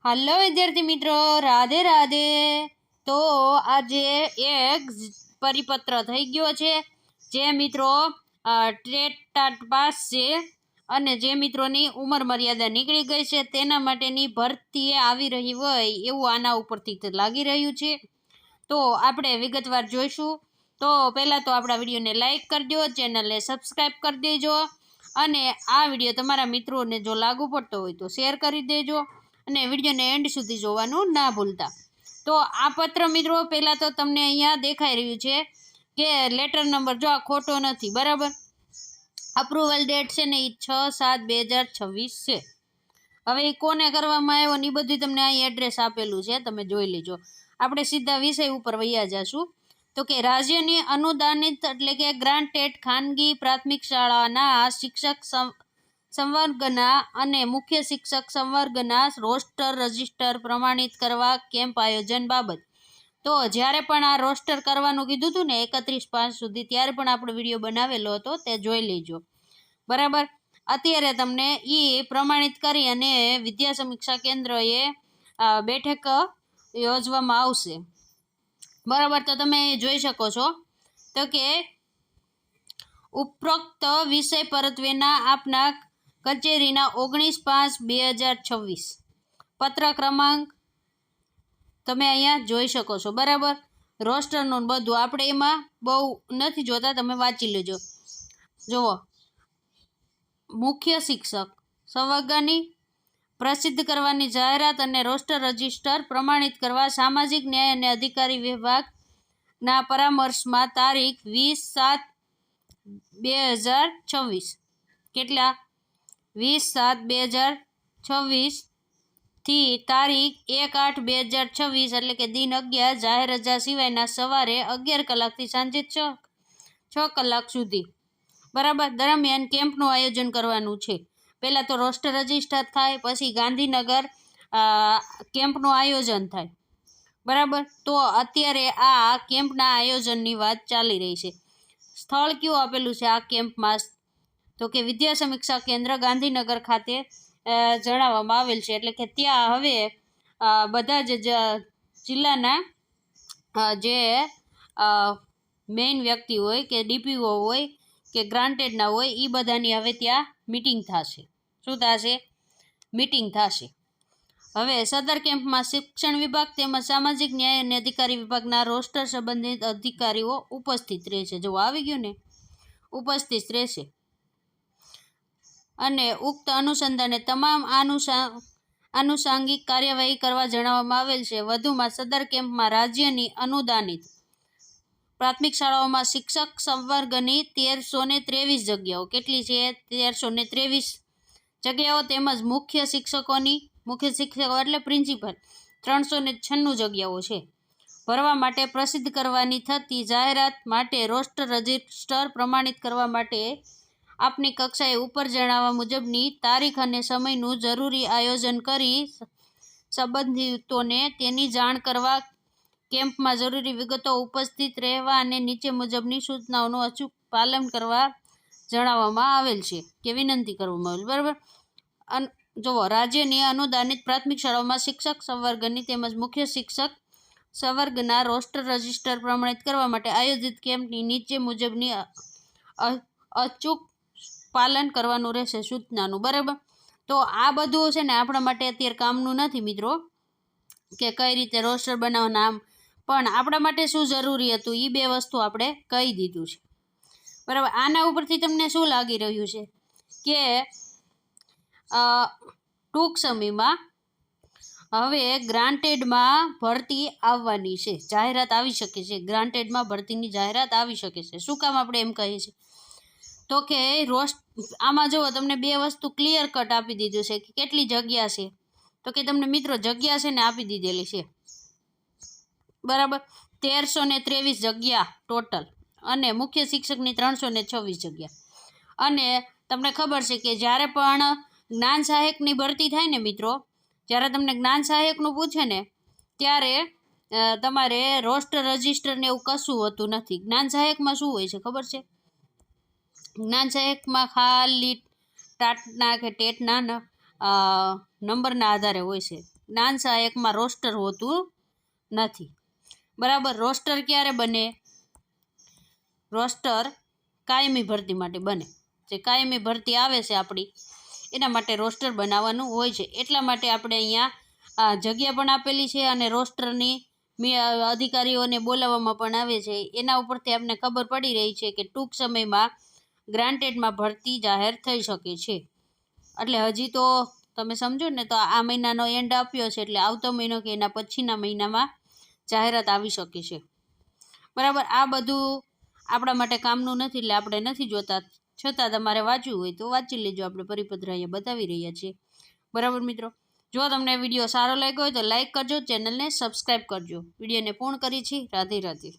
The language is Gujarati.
हेलो विद्यार्थी मित्रों, राधे राधे। तो आज एक परिपत्र थई गयो छे जे मित्रों टेट टाट पास छे अने जे मित्रोनी उमर मर्यादा निकળી गई छे तेना माटेनी भरती आवी रही होय एवुं आना उपरथी लागी रह्युं छे। तो आपणे विगतवार जोईशुं। तो पहला तो आपणा विडियोने लाइक करजो, चेनलने सब्सक्राइब कर देजो अने आ विडियो तमारा मित्रोने जो लागू पड़तो होय तो शेर करी देजो अने विडियोने एंड सुधी जोवानुं ना भूलता। तो आ पत्र मित्रों पहला तो तमने अहींया देखाई रह्युं छे के लेटर नंबर जो आ खोटो नथी, बराबर। अप्रूवल डेट छे ने 6/7/2026 छे। हवे ई कोने करवामां आव्यो ने ई बधुं तमने અહીં एड्रेस आपेलुं छे, तमे जोई लेजो। आपणे सीधा विषय उपर वह्या जाशुं। तो के राज्यनी अनुदानित एटले के ग्रांटेड खानगी प्राथमिक शाळाना शिक्षक संवर्गना अने मुख्य शिक्षक संवर्गना रोस्टर रजिस्टर प्रमाणित करवा केम्प आयोजन बाबत। तो ज्यारे पण आ रोस्टर करवानुं कीधुं हतुं ने 31/5 सुधी त्यारे पण आपणो विडियो बनावेलो हतो, ते जोई लेजो, बराबर। अत्यारे तमने ई प्रमाणित करी अने विद्या समीक्षा केन्द्रए बेठक योजवामां आवशे, बराबर। तो तमे जोई शको छो तो के उपरोक्त विषय परत्वेना आपना कचेरीना 19/5/2026 पत्र क्रमांक तमे अहींया जोई शको छो, बराबर। रोस्टरनुं बधुं आपणे एमां बहु नथी जोता, तमे वांची लेजो। जुओ, मुख्य शिक्षक संवर्गनी प्रसिद्ध करवानी जाहेरात अने रोस्टर रजिस्टर प्रमाणित करवा सामाजिक न्याय अने अधिकारी विभागना परामर्शमां तारीख 20/7/2026 કેટલા 20/7/2026 થી તારીખ 1/8/2026 એટલે કે દિન 11 જાહેર રજા સિવાયના સવારે 11 કલાકથી સાંજે 6 કલાક સુધી, બરાબર, દરમિયાન કેમ્પનું આયોજન કરવાનું છે। પહેલાં તો રોસ્ટર રजिस्टर થાય, પછી ગાંધીનગર કેમ્પનું આયોજન થાય, બરાબર। તો અત્યારે આ કેમ્પના આયોજનની વાત ચાલી રહી છે। સ્થળ કયું આપેલું છે આ કેમ્પમાં? તો કે વિદ્યા સમીક્ષા કેન્દ્ર ગાંધીનગર ખાતે જણાવવામાં આવેલ છે। એટલે કે ત્યાં હવે બધા જ જિલ્લાના જે મેઇન વ્યક્તિ હોય કે ડીપીઓ હોય કે ગ્રાન્ટેડના હોય એ બધાની હવે ત્યાં મીટિંગ થશે। શું થશે? મીટિંગ થશે। હવે સદર કેમ્પમાં શિક્ષણ વિભાગ તેમજ સામાજિક ન્યાય અને અધિકારી વિભાગના રોસ્ટર સંબંધિત અધિકારીઓ ઉપસ્થિત રહેશે। જો આવી ગયું ને, ઉપસ્થિત રહેશે અને ઉક્ત અનુસંધાને તમામ આનુષાંગિક કાર્યવાહી કરવા જણાવવામાં આવેલ છે। વધુમાં સદર કેમ્પમાં રાજ્યની અનુદાનિત પ્રાથમિક શાળાઓમાં શિક્ષક સંવર્ગની 1323 જગ્યાઓ, કેટલી છે? 1323 જગ્યાઓ તેમજ મુખ્ય શિક્ષકો એટલે પ્રિન્સિપલ 396 જગ્યાઓ છે। ભરવા માટે પ્રસિદ્ધ કરવાની થતી જાહેરાત માટે રોસ્ટર રजिस्टर પ્રમાણિત કરવા માટે આપની કક્ષાએ ઉપર જણાવ્યા મુજબની તારીખ અને સમયનું જરૂરી આયોજન કરી સંબંધિતોને તેની જાણ કરવા, કેમ્પમાં જરૂરી વિગતો ઉપસ્થિત રહેવા અને નીચે મુજબની સૂચનાઓનું અચૂક પાલન કરવા જણાવવામાં આવેલ છે કે વિનંતી કરવામાં આવેલ, બરાબર। જુઓ, રાજ્યની અનુદાનિત પ્રાથમિક શાળાઓમાં શિક્ષક સંવર્ગની તેમજ મુખ્ય શિક્ષક સંવર્ગના રોસ્ટર રजिस्टर પ્રમાણિત કરવા માટે આયોજિત કેમ્પની નીચે મુજબની અચૂક પાલન કરવાનું રહેશે સૂચનાનું, બરાબર। તો આ બધું છે ને આપણા માટે અત્યારે કામનું નથી મિત્રો કે કઈ રીતે રોસ્ટર બનાવવાના, આમ પણ આપણા માટે શું જરૂરી હતું એ બે વસ્તુ આપણે કહી દીધું છે, બરાબર। આના ઉપરથી તમને શું લાગી રહ્યું છે કે ટૂંક સમયમાં હવે ગ્રાન્ટેડમાં ભરતી આવવાની છે, જાહેરાત આવી શકે છે, ગ્રાન્ટેડમાં ભરતીની જાહેરાત આવી શકે છે। શું કામ આપણે એમ કહીએ છીએ? તો કે આમાં જુઓ તમને બે વસ્તુ ક્લિયર કટ આપી દીધું છે કે કેટલી જગ્યા છે, તો કે તમને મિત્રો જગ્યા છે ને આપી દીધેલી છે, બરાબર। 1323 જગ્યા ટોટલ અને મુખ્ય શિક્ષકની 326 જગ્યા। અને તમને ખબર છે કે જ્યારે પણ જ્ઞાન સહાયકની ભરતી થાય ને મિત્રો, જ્યારે તમને જ્ઞાન સહાયકનું પૂછે ને ત્યારે તમારે રોસ્ટર રजिस्टर ને એવું કશું હોતું નથી। જ્ઞાન સહાયકમાં શું હોય છે ખબર છે? જ્ઞાન સહાયકમાં ખાલી ટાટના કે ટેટના નંબરના આધારે હોય છે, જ્ઞાન સહાયકમાં રોસ્ટર હોતું નથી. બરાબર. રોસ્ટર ક્યારે બને? રોસ્ટર કાયમી ભરતી માટે બને. જે કાયમી ભરતી આવે છે આપણી, એના માટે રોસ્ટર બનાવવાનું હોય છે. એટલા માટે આપણે અહીંયા જગ્યા પણ આપેલી છે અને રોસ્ટરની અધિકારીઓને બોલાવવામાં પણ આવે છે. એના ઉપરથી આપણને ખબર પડી રહી છે કે ટૂંક સમયમાં ગ્રાન્ટેડમાં ભરતી જાહેર થઈ શકે છે. એટલે હજી તો તમે સમજો ને તો આ મહિનાનો એન્ડ આપ્યો છે, એટલે આવતો મહિનો કે એના પછીના મહિનામાં જાહેરાત આવી શકે છે. બરાબર. આ બધું આપણા માટે કામનું નથી, એટલે આપણે નથી જોતા. છતાં તમારે વાંચવું હોય તો વાંચી લેજો. આપણે પરિપત્ર અહીંયા બતાવી રહ્યા છીએ. બરાબર મિત્રો. જો તમને વિડીયો સારો લાગ્યો હોય તો લાઇક કરજો, ચેનલને સબસ્ક્રાઈબ કરજો. વિડીયોને પૂર્ણ કરી છે. રાધે રાધે.